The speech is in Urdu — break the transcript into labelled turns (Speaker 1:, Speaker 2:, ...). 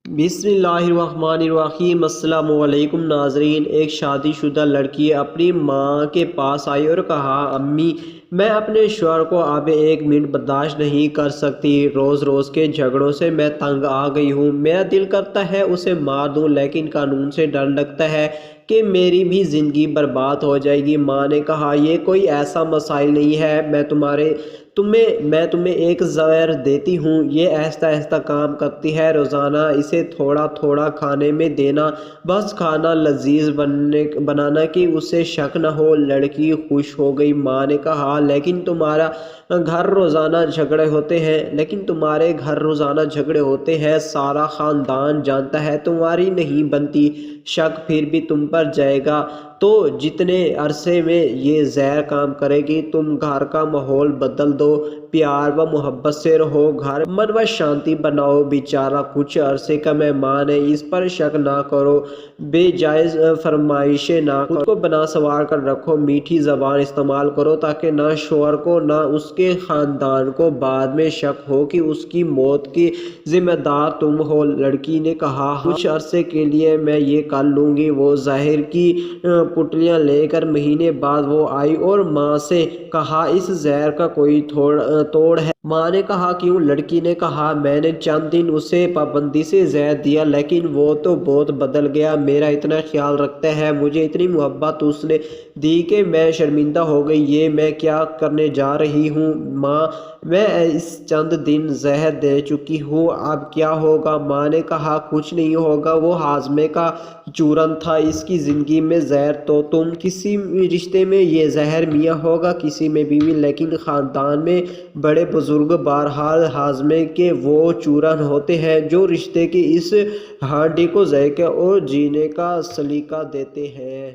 Speaker 1: بسم اللہ الرحمن الرحیم۔ السلام علیکم ناظرین۔ ایک شادی شدہ لڑکی اپنی ماں کے پاس آئی اور کہا، امی میں اپنے شوہر کو اب ایک منٹ برداشت نہیں کر سکتی، روز روز کے جھگڑوں سے میں تنگ آ گئی ہوں، میرا دل کرتا ہے اسے مار دوں لیکن قانون سے ڈر لگتا ہے کہ میری بھی زندگی برباد ہو جائے گی۔ ماں نے کہا، یہ کوئی ایسا مسائل نہیں ہے، میں تمہیں ایک زہر دیتی ہوں، یہ آہستہ آہستہ کام کرتی ہے، روزانہ اسے تھوڑا تھوڑا کھانے میں دینا، بس کھانا لذیذ بنانا کہ اسے شک نہ ہو۔ لڑکی خوش ہو گئی۔ ماں نے کہا، لیکن تمہارے گھر روزانہ جھگڑے ہوتے ہیں، سارا خاندان جانتا ہے تمہاری نہیں بنتی، شک پھر بھی تم پر جائے گا، تو جتنے عرصے میں یہ زہر کام کرے گی تم گھر کا ماحول بدل دو، پیار و محبت سے رہو، گھر من و شانتی بناؤ۔ بیچارہ کچھ عرصے کا مہمان ہے، اس پر شک نہ کرو، بے جائز فرمائشیں نہ کرو، خود کو بنا سنوار کر رکھو، میٹھی زبان استعمال کرو تاکہ نہ شوہر کو نہ اس کے خاندان کو بعد میں شک ہو کہ اس کی موت کی ذمہ دار تم ہو۔ لڑکی نے کہا، ہاں کچھ عرصے کے لیے میں یہ کر لوں گی۔ وہ زہر کی پٹلیاں لے کر مہینے بعد وہ آئی اور ماں سے کہا، اس زہر کا کوئی توڑ ہے؟ ماں نے کہا، کیوں؟ لڑکی نے کہا، میں نے چند دن اسے پابندی سے زہر دیا لیکن وہ تو بہت بدل گیا، میرا اتنا خیال رکھتا ہے، مجھے اتنی محبت اس نے دی کہ میں شرمندہ ہو گئی، یہ میں کیا کرنے جا رہی ہوں؟ ماں میں اس چند دن زہر دے چکی ہوں، اب کیا ہوگا؟ ماں نے کہا، کچھ نہیں ہوگا، وہ ہاضمے کا چورن تھا، اس کی زندگی میں زہر تو تم کسی رشتے میں یہ زہر میاں ہوگا، کسی میں بیوی، لیکن خاندان میں بڑے بزرگ بہرحال ہاضمے کے وہ چورن ہوتے ہیں جو رشتے کی اس ہانڈی کو ذائقہ اور جینے کا سلیقہ دیتے ہیں۔